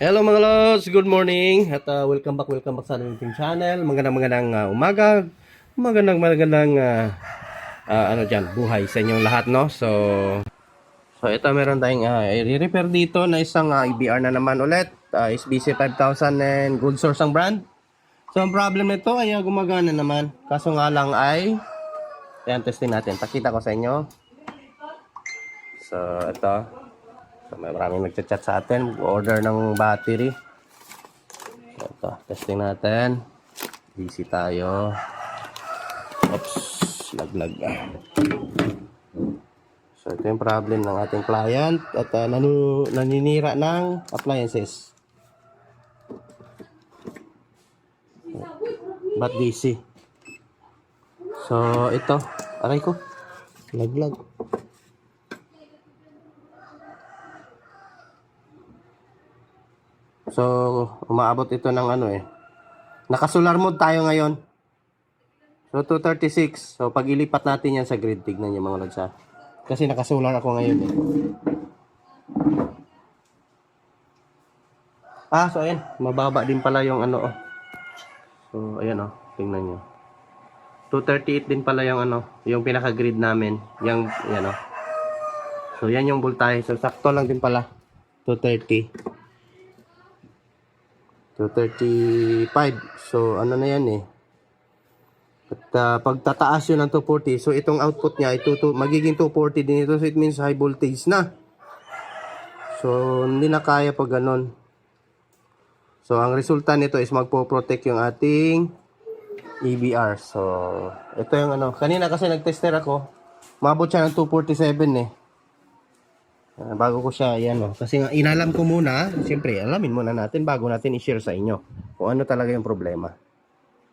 Hello mga lods, good morning at welcome back sa ating channel. Magandang umaga, magandang buhay sa inyong lahat, no? So ito meron tayong i-repair dito na isang EBR na naman ulit, SBC 5000 and good source ang brand. So ang problem nito ay gumagana naman, kaso nga lang ay ayan, testing natin. Pakita ko sa inyo. So ito. So, may maraming nagchat-chat sa atin. Order ng battery. So, ito. Testing natin. Busy tayo. Oops. Laglag. So, ito yung problem ng ating client. At naninira ng appliances. Ba't DC? So, ito. Aray ko. Laglag. So, umaabot ito ng naka-solar mode tayo ngayon. So, 236. So, pag ilipat natin yan sa grid, tignan nyo mga lods ha. Kasi naka-solar ako ngayon eh. So ayan. Mababa din pala yung So, ayan tingnan nyo. 238 din pala yung yung pinaka-grid namin. Yung, yan So, yan yung voltahe. So, sakto lang din pala. 230. 235. So, ano na yan eh. At pag tataas yun ng 240, so itong output niya ay magiging 240 din ito. So, it means high voltage na. So, hindi na kaya pag ganon. So, ang resulta nito is magpo-protect yung ating EBR. So, ito yung kanina kasi nag-tester ako. Mabot siya ng 247 eh. Bago ko siya, kasi nga inalam ko muna, siyempre alamin muna natin bago natin i-share sa inyo kung ano talaga yung problema.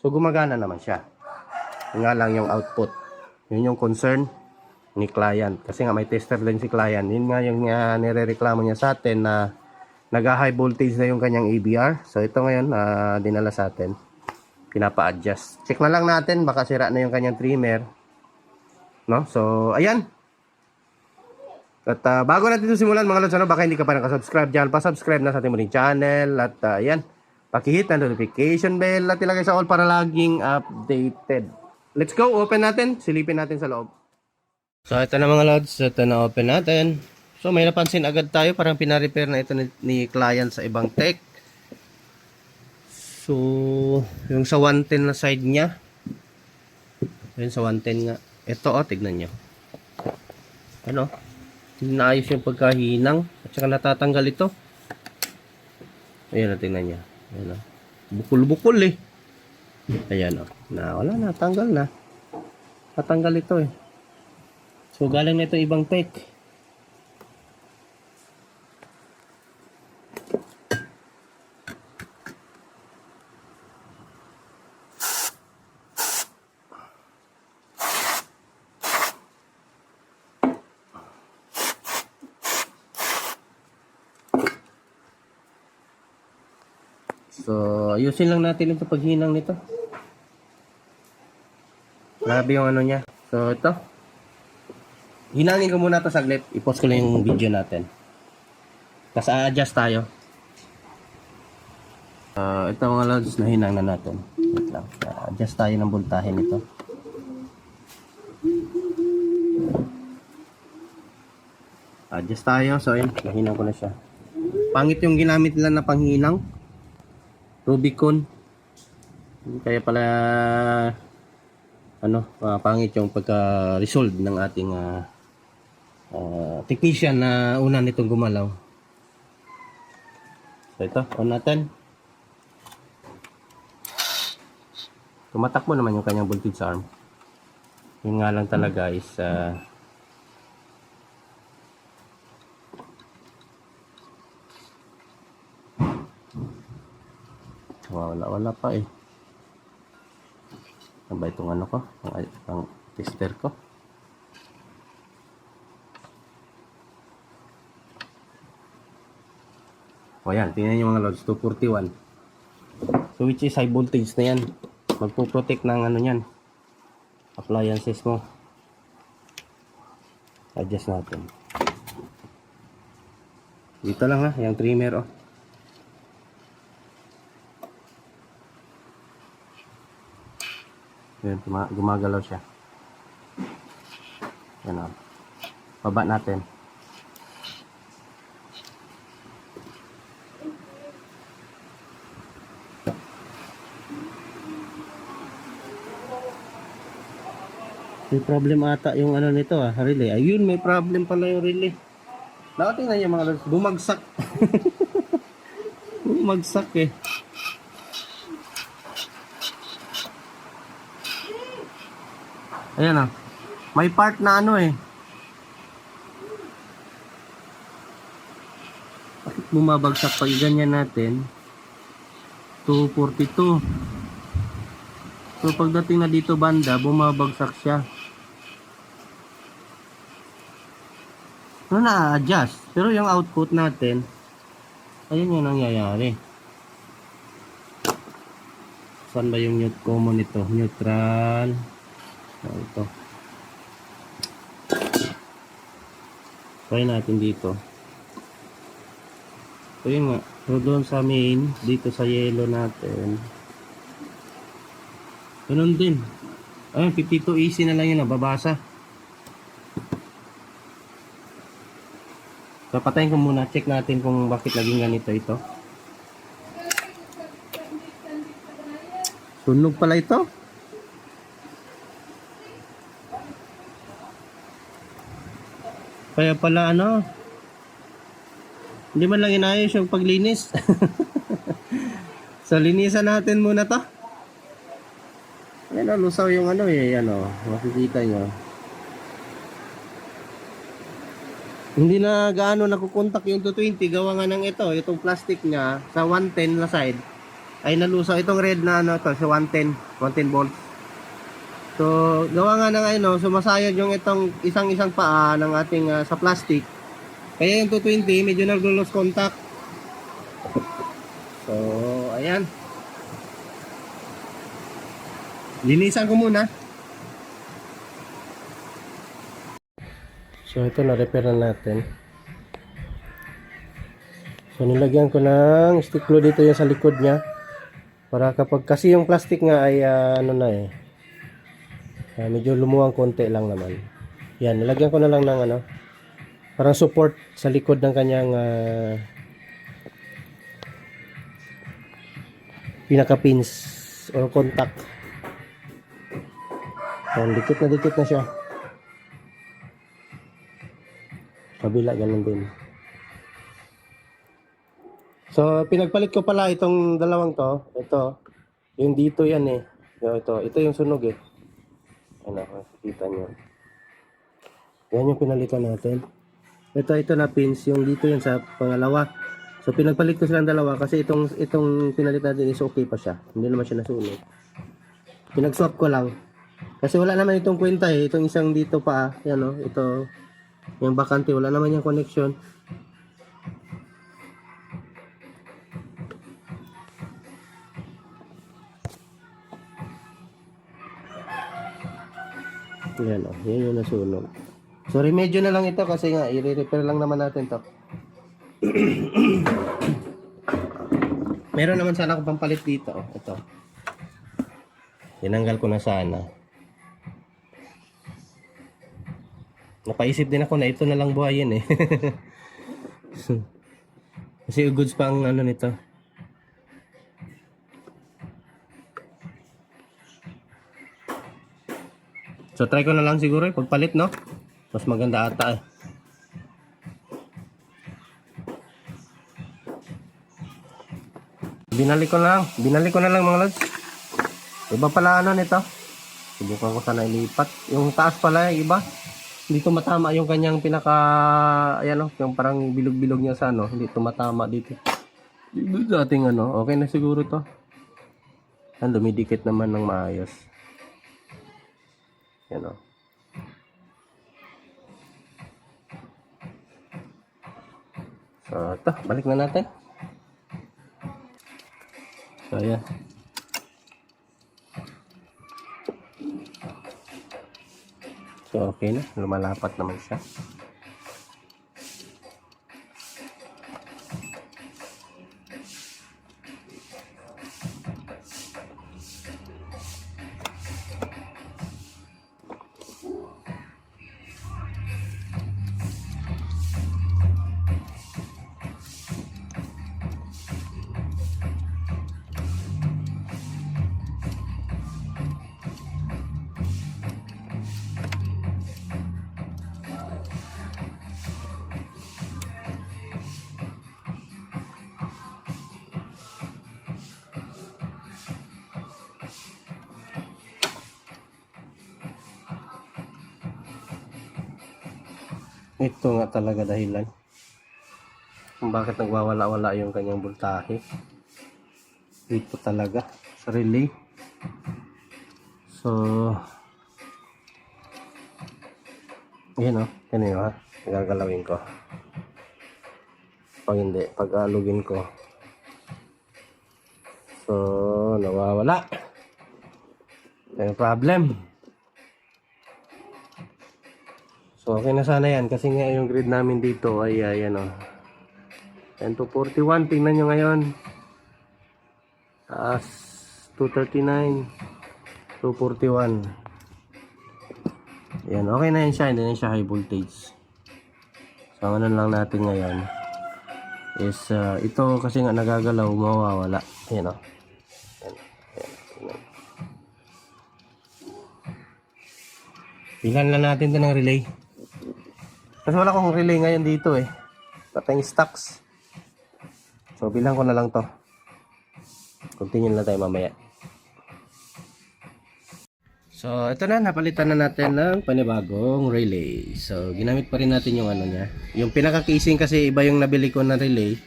So gumagana naman siya. Yun nga lang yung output. Yun yung concern ni client. Kasi nga may tester din si client. Yun nga yung nirereklamo niya sa atin na nag-high voltage na yung kanyang ABR. So ito ngayon, dinala sa atin. Pinapa-adjust. Check na lang natin, baka sira na yung kanyang trimmer. No? So, ayan. At bago natin ito simulan mga lods, baka hindi ka pa nakasubscribe dyan, pa-subscribe na sa ating muling channel. At yan, pakihit ang notification bell at ilagay sa all para laging updated. Let's go, open natin, silipin natin sa loob. So ito na mga lods, ito na open natin. So may napansin agad tayo, parang pina-repair na ito ni client sa ibang tech. So yung sa 110 na side niya, yun sa 110 nga, ito tignan nyo. Naayos yung pagkahinang at saka natatanggal ito. Ayan, tingnan niya. Ayan, bukol-bukol eh. Ayan wala na, tanggal na. Natanggal ito eh. So galing na ito ibang tech. So, ayusin lang natin ito paghinang nito. Grabe yung niya. So, ito. Hinangin ko muna ito saglit. I-pause ko lang yung video natin. Tapos a-adjust tayo. Ito mga lods na hinang na natin. Wait lang. Adjust tayo ng voltahe nito. Adjust tayo. So, ayun. Nahinang ko na siya. Pangit yung ginamit nila na panghinang. Rubicon. Kaya pala pangit yung pagka-resolve ng ating technician na una nitong gumalaw. So ito, on natin. Tumatakbo naman yung kanyang voltage arm. Yun nga lang talaga is wala pa eh. Ano ba itong ko? Ang tester ko. O yan, tingnan nyo mga lods, 241. So which is high voltage na yan. Magpo-protect ng yan. Appliances mo. Adjust natin. Dito lang yung trimmer Yun, gumagalaw siya. Yan o. Baba natin. May problem ata yung ano nito relay. Ayun, may problem pala yung relay. Nakatingnan niyo mga lods, bumagsak. Bumagsak eh. Ayan may part na ano eh. Bakit bumabagsak pag ganyan natin? 242. So pagdating na dito banda, bumabagsak siya. Na-adjust. Pero yung output natin, ayun yung nangyayari. Saan ba yung mute common ito? Neutral. Ito. Try natin dito. So yun nga. So doon sa main, dito sa yellow natin. Ganun din. Ayun, 52 easy na lang yun. Babasa. So, patayin ko muna. Check natin kung bakit naging ganito ito. Sunog pala ito. Kaya pala hindi man lang inayos yung paglinis. So, linisan natin muna to. Ayan lusaw yung makikita nyo. Hindi na gaano nakukontak yung 220 gawa nga ng itong plastic niya sa 110 na side ay nalusaw itong red na sa 110 volts. So gawa nga ng sumasayad yung itong isang paa ng ating sa plastic. Kaya yung 220 medyo naglo-lose contact. So ayan. Linisan ko muna. So ito na-repair na natin. So nilagyan ko ng stick glue dito yung sa likod niya. Para kasi yung plastic nga ay medyo lumuwang konti lang naman. Yan, nilagyan ko na lang ng parang support sa likod ng kanyang pinaka pins or contact. Yan, dikit na siya. Kabila, ganun din. So, pinagpalit ko pala itong dalawang to. Ito. Yung dito yan eh. Ito yung sunog eh. Ano, makikita nyo. Yan yung pinalitan natin. Ito na pins. Yung dito yan sa pangalawa. So, pinagpalit ko silang dalawa kasi itong pinalit natin is okay pa siya. Hindi naman siya nasunog. Pinag-swap ko lang. Kasi wala naman itong kwenta eh. Itong isang dito pa. Yan ito. Yung bakante, wala naman yung connection. Yan yan yung nasunog. So remedyo na lang ito kasi nga i-repair lang naman natin to. Meron naman sana akong pampalit dito. Ito. Tinanggal ko na sana. Napaisip din ako na ito na lang buhayin eh. Kasi goods pa ang nito. So try ko na lang siguro pagpalit mas maganda ata eh. Binalik ko na lang mga lods. Iba pala nito. Subukan ko sana ilipat. Yung taas pala iba. Dito matama yung kanyang pinaka yung parang bilog-bilog niya sa hindi tumatama dito. Dito sa ating okay na siguro to. Dumidikit naman ng maayos. Yan So ito, balik na natin. So ayan. So okay na, lumalapat naman siya. Ito nga talaga dahilan kung bakit nagwawala-wala yung kanyang voltahe. Ito talaga sa relay. So, yun o, ganun ha, gagalawin ko. Pag hindi, pag-alugin ko. So, nawawala. May problem. So, okay na sana yan. Kasi nga yung grid namin dito ay, ayan o. 10 to 41. Tingnan nyo ngayon. Taas, 239. 241. Ayan, okay na yan siya. Hindi na siya high voltage. So, ano lang natin ngayon is, ito kasi nga nagagalaw, mawawala. Ayan o. Bilan lang natin ito ng relay. Kasi wala akong relay ngayon dito eh. Patay yung stocks. So bilang ko na lang to. Continue na tayo mamaya. So ito na, napalitan na natin ng panibagong relay. So ginamit pa rin natin yung ano niya. Yung pinaka casing kasi iba yung nabili ko na relay.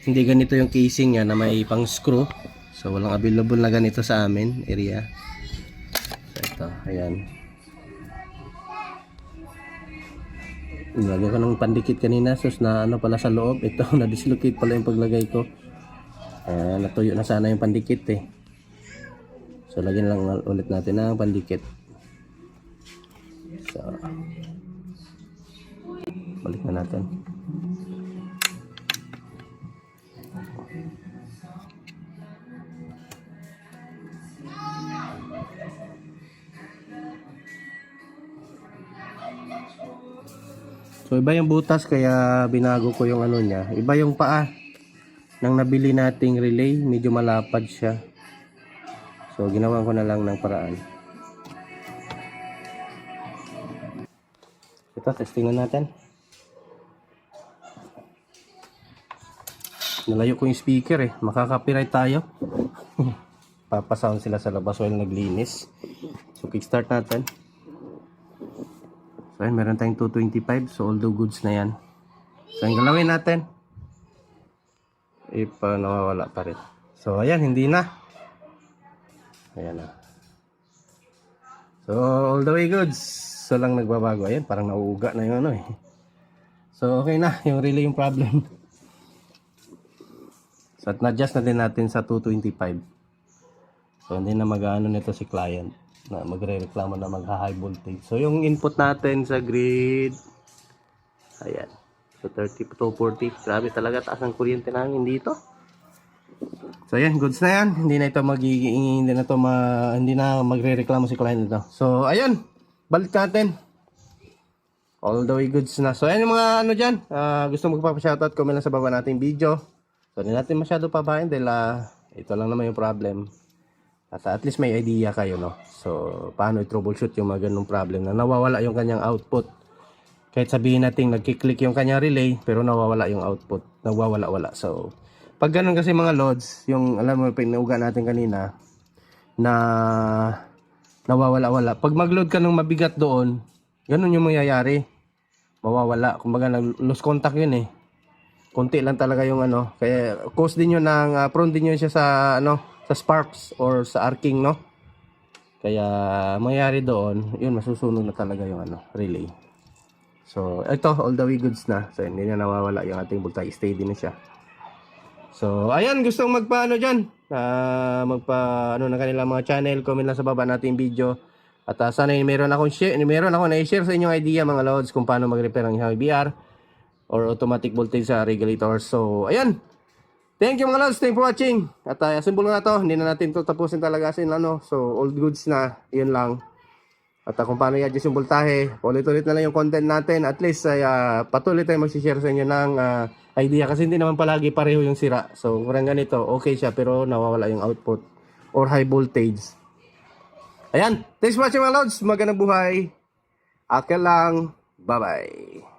Hindi ganito yung casing niya na may pang screw. So walang available na ganito sa amin area. So ito, ayan. Nilagyan ko ng pandikit kanina, sus na ano pala sa loob. Ito, na-dislocate pala yung paglagay ko. Natuyo na sana yung pandikit eh. So, lagyan lang ulit natin ng pandikit. So, balik na natin. So iba yung butas kaya binago ko yung ano niya. Iba yung paa ng nabili nating relay, medyo malapad siya. So ginawa ko na lang ng paraan. Ito, testingan natin. Nalayo ko yung speaker eh, makaka-copyright tayo. Papasound sila sa labas while naglinis. So kickstart natin. So ayan, meron tayong 225. So all the goods na yan. So yung galawin natin. Nawawala pa rin. So ayan, hindi na. Ayan na. So all the way goods. So lang nagbabago. Ayan, parang nauuga na yung ano eh. So okay na, yung relay yung problem. So at na-adjust na din natin sa 225. So hindi na mag-ano nito si client na magre-reklamo na magha-high voltage. So yung input natin sa grid, ayan, so 30 to 40. Grabe talaga, taas ang kuryente namin dito. So ayan, goods na yan. Hindi na ito magiging, hindi na magre-reklamo si client nito. So ayan, balik natin. All the way goods na. So ayan yung mga ano dyan, gusto magpapa-shoutout, comment lang sa baba nating video. So hindi natin masyado pabahin dahil ito lang naman yung problem. At least may idea kayo, no? So, paano i-troubleshoot yung mga ganung problem na nawawala yung kanyang output. Kahit sabihin natin nagkiklik yung kanyang relay, pero nawawala yung output. Nawawala-wala. So, pag ganun kasi mga loads, yung alam mo, pinauga natin kanina, na nawawala-wala. Pag mag-load ka ng mabigat doon, ganun yung mangyayari. Mawawala. Kumbaga, lose contact yun eh. Konti lang talaga yung ano. Kaya, cause din yun ng, prone din yun siya sa, ano, sa sparks or sa arcing, no? Kaya mangyari doon, yun, masusunog na talaga yung ano, relay. So ito, all the way goods na. So hindi na nawawala yung ating voltage, steady na siya. So ayan, gustong magpaano dyan, magpa ano na kanilang mga channel, comment lang sa baba natin video. At sana meron akong na-share sa inyong idea mga loads kung paano mag-repair ng HiBR or automatic voltage sa regulator. So ayan, thank you mga lods, thank you for watching. At simple na to, hindi na natin ito tapusin talaga sin ano. So old goods na, yun lang. At kung paano i-adjust yung voltahe, ulit-ulit na lang yung content natin. At least ay patuloy tayo mag-share sa inyo ng idea. Kasi hindi naman palagi pareho yung sira. So parang ganito, okay siya pero nawawala yung output or high voltage. Ayan, thanks for watching mga lods, magandang buhay. Akin lang, bye bye.